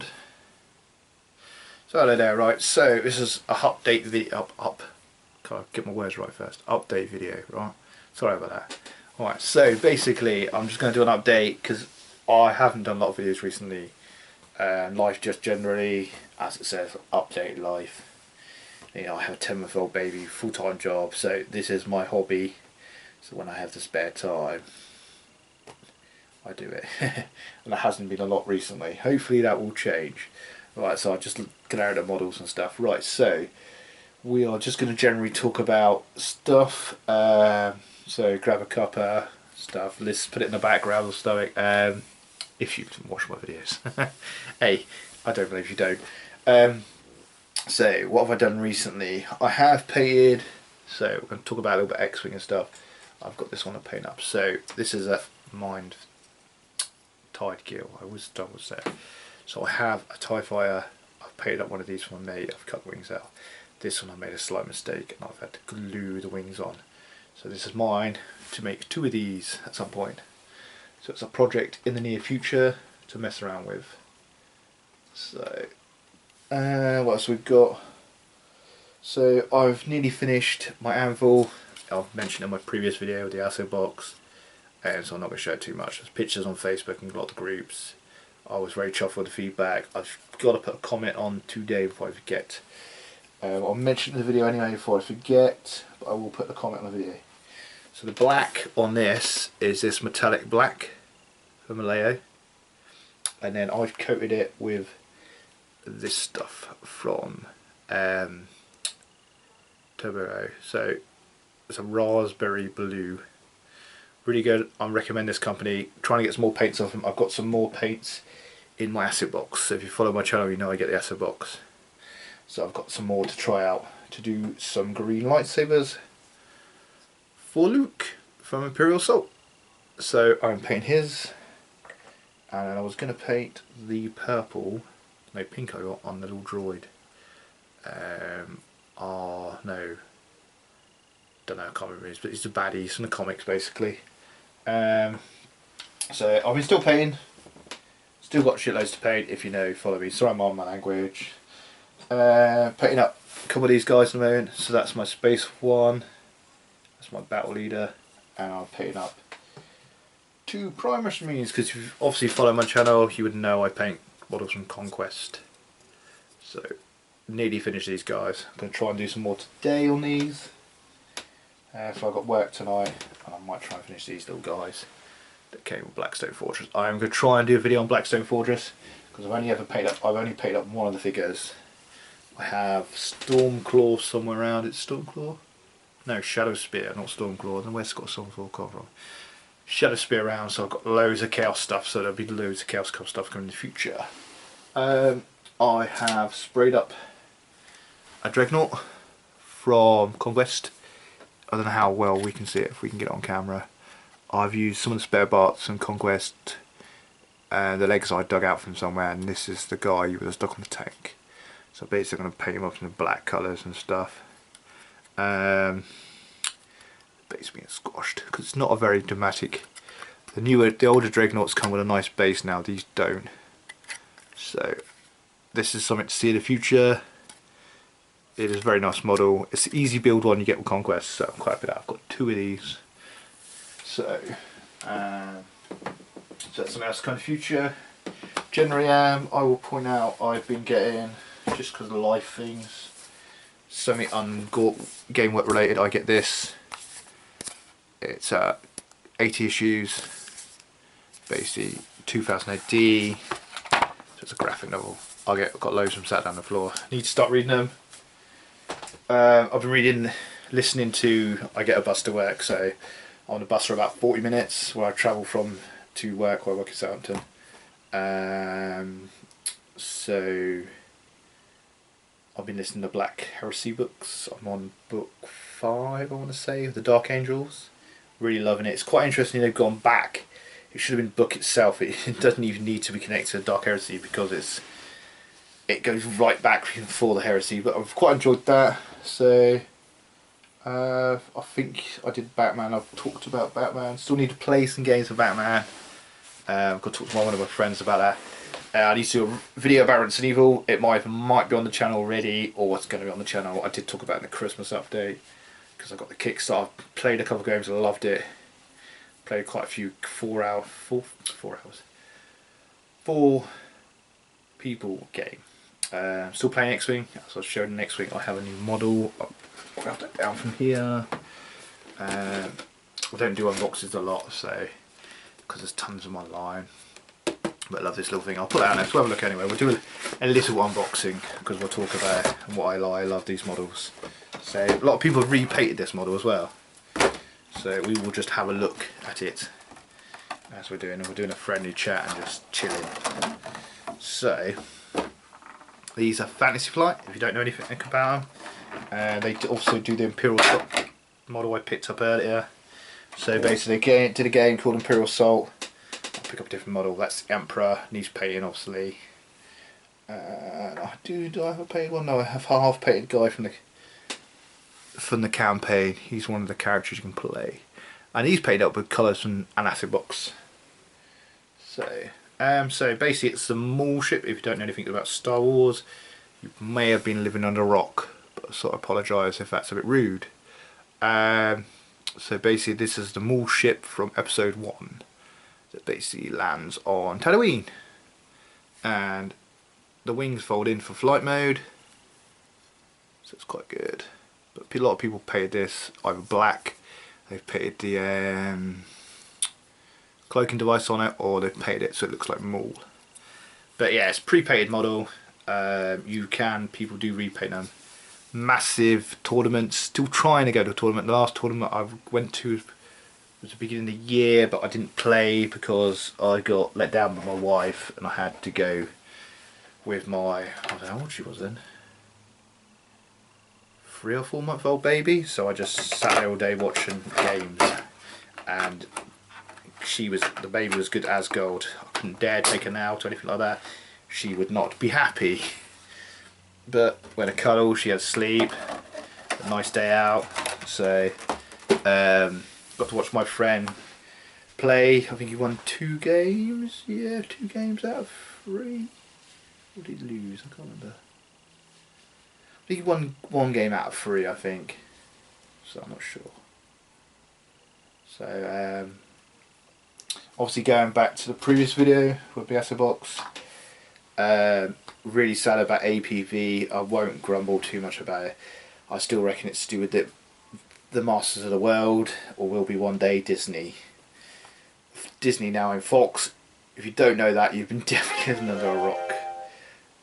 record. So hello there, right, so this is a update video, can't get my words right first, update video, right, sorry about that. Alright, so basically I'm just going to do an update because I haven't done a lot of videos recently. Life just generally, as it says, update life. You know, I have a 10-month-old baby, full-time job, so this is my hobby. So when I have the spare time, I do it. And it hasn't been a lot recently. Hopefully that will change. Right, so I just get out of the models and stuff. Right, so we are just going to generally talk about stuff. So grab a cuppa, stuff. Let's put it in the background or something. If you watch my videos. Hey, I don't believe you don't. So what have I done recently? I have painted. So we're going to talk about a little bit of X-Wing and stuff. I've got this one to paint up. So this is a Mind Tide Gill. I always double set. So I have a TIE Fighter. I've painted up one of these for my mate. I've cut the wings out. This one I made a slight mistake and I've had to glue the wings on. So this is mine to make 2 of these at some point. So it's a project in the near future to mess around with. So what else we've got? So I've nearly finished my anvil. I've mentioned in my previous video with the acid box, and so I'm not going to show it too much. There's pictures on Facebook and a lot of groups. I was very chuffed with the feedback. I've got to put a comment on today before I forget. I'll mention in the video anyway before I forget, but I will put the comment on the video. So the black on this is this metallic black from Maleo, and then I've coated it with this stuff from Turbo. So it's a raspberry blue. Really good. I recommend this company. Trying to get some more paints off them. I've got some more paints in my acid box. So if you follow my channel, you know I get the acid box. So I've got some more to try out to do some green lightsabers for Luke from Imperial Assault. So I'm painting his, and then I was going to paint the purple, no, pink I got on the little droid. No, don't know, I can't remember his, but he's the baddie, he's from the comics basically. So I've been still painting, still got shitloads to paint if you know, follow me. Sorry I'm on my language. Painting up a couple of these guys at the moment. So that's my space one, that's my battle leader, and I'm painting up 2 primer marines, because if you obviously follow my channel you would know I paint models from Conquest. So nearly finished these guys. I'm going to try and do some more today on these. So I've got work tonight and I might try and finish these little guys that came with Blackstone Fortress. I'm going to try and do a video on Blackstone Fortress because I've only painted up one of the figures. I have Stormclaw somewhere around. It's Stormclaw? No, Shadow Spear, not Stormclaw. I don't know where it's got Stormclaw come from. Shadow Spear around, so I've got loads of Chaos stuff, so there'll be loads of Chaos stuff coming in the future. I have sprayed up a Dreadnought from Conquest. I don't know how well we can see it, if we can get it on camera. I've used some of the spare parts from Conquest and the legs I dug out from somewhere, and this is the guy who was stuck on the tank. So basically I'm going to paint him up in the black colours and stuff. Base being squashed because it's not a very dramatic. The older Dreadnoughts come with a nice base now, these don't. So this is something to see in the future. It is a very nice model. It's an easy build one you get with Conquest, so I'm quite happy that I've got 2 of these. So that's something else kind of future. Generally I will point out I've been getting, just because of the life things, something game work related, I get this. It's 80 issues, basically 2000 AD, so it's a graphic novel. Got loads of them sat down the floor. Need to start reading them. I've been listening to I Get a Bus to Work, so I'm on a bus for about 40 minutes where I travel from to work, where I work in Southampton. So I've been listening to Black Heresy books. I'm on book 5, I want to say, of the Dark Angels. Really loving it. It's quite interesting they've gone back. It should have been the book itself. It doesn't even need to be connected to Dark Heresy because it goes right back before the Heresy. But I've quite enjoyed that. So I think I did Batman. I've talked about Batman. Still need to play some games of Batman. I've got to talk to one of my friends about that. I need to do a video about Resident Evil. It might be on the channel already, or it's going to be on the channel. I did talk about it in the Christmas update because I got the Kickstarter. Played a couple of games, I loved it. Played quite a few 4 people game. Still playing X-Wing. As I was showing in X-Wing, I have a new model. I'll grab that down from here. I don't do unboxes a lot, so because there's tons of them online. But I love this little thing. I'll put that on there. So we'll have a look anyway. We'll do a little unboxing because we'll talk about it and what I like. I love these models. So a lot of people have repainted this model as well. So we will just have a look at it as we're doing. We're doing a friendly chat and just chilling. So these are Fantasy Flight. If you don't know anything about them, they also do the Imperial Assault model I picked up earlier. So basically, did a game called Imperial Assault. I'll pick up a different model. That's the Emperor. Needs painting, obviously. Do I have a painted one? No, I have half painted guy from the campaign. He's one of the characters you can play, and he's painted up with colours from an acid box. So basically, it's the Maul ship. If you don't know anything about Star Wars, you may have been living under a rock. But I sort of apologise if that's a bit rude. So basically, this is the Maul ship from Episode 1 that basically lands on Tatooine, and the wings fold in for flight mode, so it's quite good. But a lot of people painted this either black, they've painted the cloaking device on it, or they've painted it so it looks like Maul. But yeah, it's a pre-painted model. People do repaint them. Massive tournaments, still trying to go to a tournament. The last tournament I went to was the beginning of the year, but I didn't play because I got let down by my wife and I had to go with my, I don't know how old she was then, 3 or 4 month old baby. So I just sat there all day watching games, and the baby was good as gold. I couldn't dare take her out or anything like that. She would not be happy. But when a cuddle, she had sleep, a nice day out. So got to watch my friend play. I think he won 2 games. Yeah, 2 games out of 3. Or did he lose? I can't remember. I think he won 1 game out of 3, I think. So I'm not sure. So obviously going back to the previous video with the acid box. Really sad about APV. I won't grumble too much about it. I still reckon it's to do with the Masters of the World, or will be one day Disney. Disney now in Fox. If you don't know that, you've been definitely living under a rock,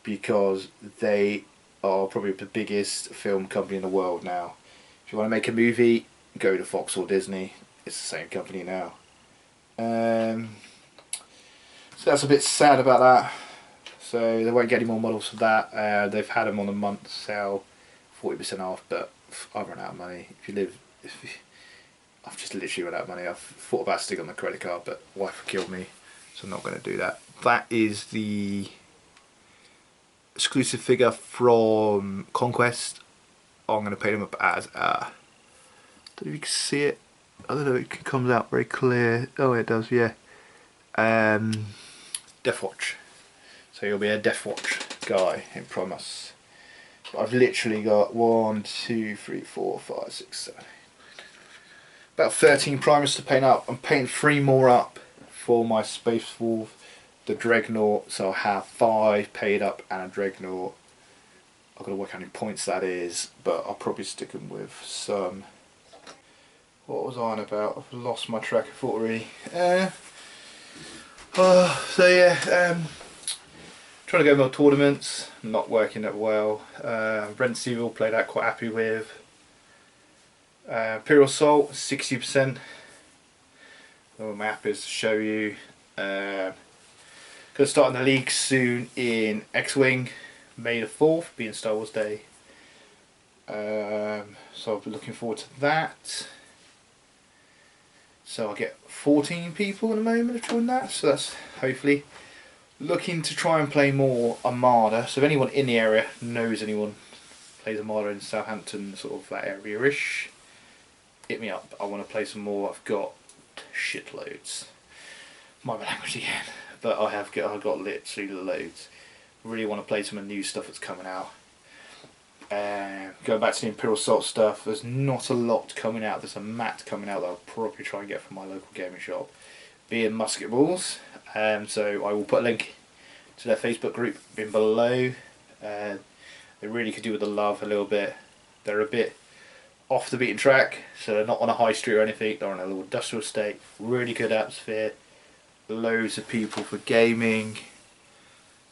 because they are probably the biggest film company in the world now. If you want to make a movie, go to Fox or Disney. It's the same company now. So that's a bit sad about that. So they won't get any more models for that. They've had them on a month sale, 40% off, but I've run out of money. I've just literally run out of money. I've thought about sticking on the credit card, but wife killed me, so I'm not going to do that. That is the exclusive figure from Conquest. I'm going to paint him up as I don't know if you can see it. I don't know if it comes out very clear. Oh, it does, yeah. Deathwatch. So you'll be a Deathwatch guy in Primus. I've literally got 1, 2, 3, 4, 5, 6, 7, 8, 9, about 13 primers to paint up. I'm painting 3 more up for my Space Wolf, the Dreadnought. So I have 5 painted up and a Dreadnought. I've got to work out how many points that is, but I'll probably stick them with some. What was I on about? I've lost my track of thought already. So yeah. Trying to go more tournaments, not working that well. Resident Evil, played that, quite happy with. Imperial Assault, 60%. Well, my app is to show you. Going to start in the league soon in X-Wing, May the 4th, being Star Wars Day. So I'll be looking forward to that. So I'll get 14 people at the moment have joined that, so that's hopefully. Looking to try and play more Armada, so if anyone in the area knows anyone plays Armada in Southampton, sort of that area-ish, hit me up. I want to play some more. I've got shitloads. My language again. but I've got literally loads. Really want to play some of the new stuff that's coming out. Going back to the Imperial Assault stuff, there's not a lot coming out. There's a mat coming out that I'll probably try and get from my local gaming shop, being musket balls. So I will put a link to their Facebook group in below. They really could do with the love a little bit. They're a bit off the beaten track, so they're not on a high street or anything. They're on a little industrial estate. Really good atmosphere. Loads of people for gaming.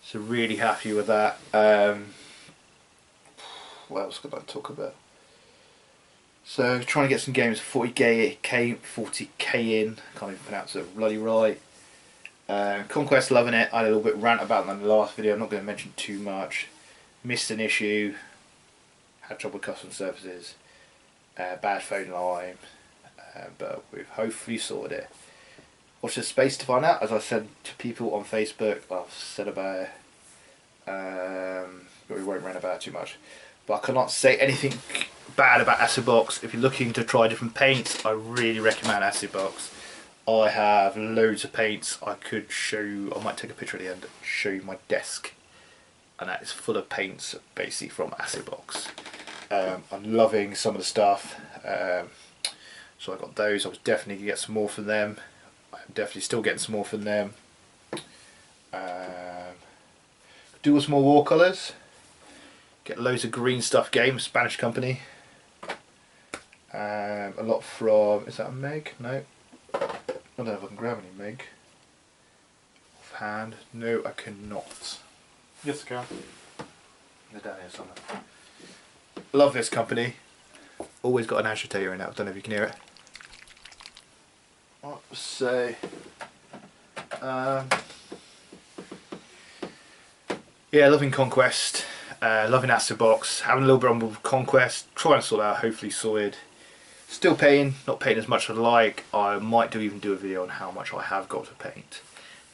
So really happy with that. What else could I talk about? So trying to get some games 40k in. Can't even pronounce it bloody right. Conquest, loving it. I had a little bit rant about them in the last video. I'm not going to mention too much. Missed an issue. Had trouble with customer services. Bad phone line. But we've hopefully sorted it. Watch this space to find out. As I said to people on Facebook, I've said about it. But we won't rant about it too much. But I cannot say anything bad about Acid Box. If you're looking to try different paints, I really recommend Acid Box. I have loads of paints. I could show you, I might take a picture at the end and show you my desk, and that is full of paints basically from Acid Box. I'm loving some of the stuff, so I got those. I was definitely going to get some more from them. I'm definitely still getting some more from them. Do some more watercolours. Get loads of green stuff games, Spanish company. A lot from, is that a Meg? No. I don't know if I can grab any Meg. Offhand. No, I cannot. Yes, I can. They're down here somewhere. Love this company. Always got an agitator in it. I don't know if you can hear it. Right, so, yeah, loving Conquest. Loving Acid Box, having a little bit on with Conquest, trying to sort out, hopefully sorted. Still paying, not paying as much as I'd like. I might even do a video on how much I have got to paint,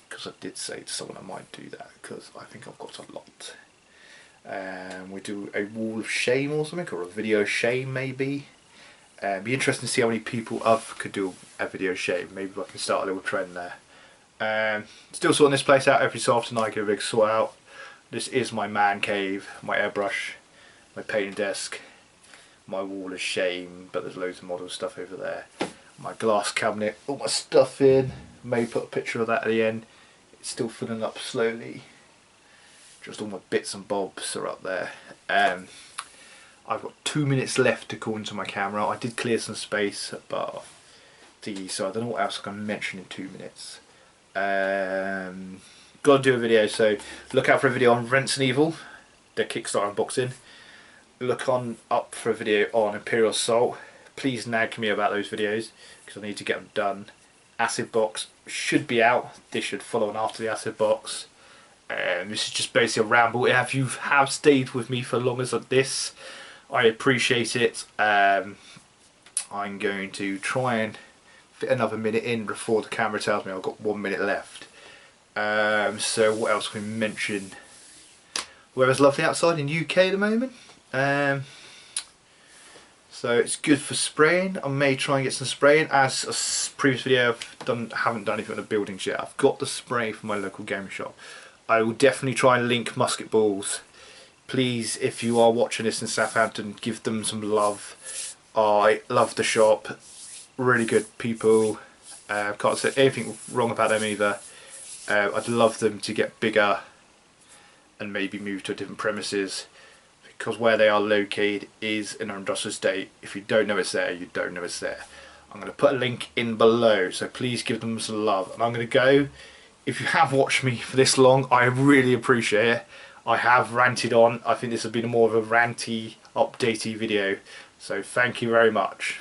because I did say to someone I might do that, because I think I've got a lot. We do a wall of shame or something, or a video shame maybe. Be interesting to see how many people could do a video shame. Maybe I can start a little trend there. Still sorting this place out every so often. I give a big sort out. This is my man cave, my airbrush, my painting desk, my wall of shame, but there's loads of model stuff over there. My glass cabinet, all my stuff in. May put a picture of that at the end. It's still filling up slowly. Just all my bits and bobs are up there. I've got 2 minutes left to call into my camera. I did clear some space, but so I don't know what else I can mention in 2 minutes. Got to do a video, so look out for a video on Rent and Evil, the Kickstarter unboxing. Look up for a video on Imperial Assault. Please nag me about those videos, because I need to get them done. Acid Box should be out. This should follow on after the Acid Box. This is just basically a ramble. If you have stayed with me for long as this, I appreciate it. I'm going to try and fit another minute in before the camera tells me I've got 1 minute left. So what else can we mention? Weather's lovely outside in UK at the moment. So it's good for spraying. I may try and get some spraying. As a previous video, haven't done anything on the buildings yet. I've got the spray from my local gaming shop. I will definitely try and link musket balls. Please, if you are watching this in Southampton, give them some love. I love the shop. Really good people. Can't say anything wrong about them either. I'd love them to get bigger and maybe move to different premises, because where they are located is in an industrial estate. If you don't know it's there, you don't know it's there. I'm going to put a link in below, so please give them some love. And I'm going to go. If you have watched me for this long, I really appreciate it. I have ranted on. I think this has been more of a ranty, updatey video. So thank you very much.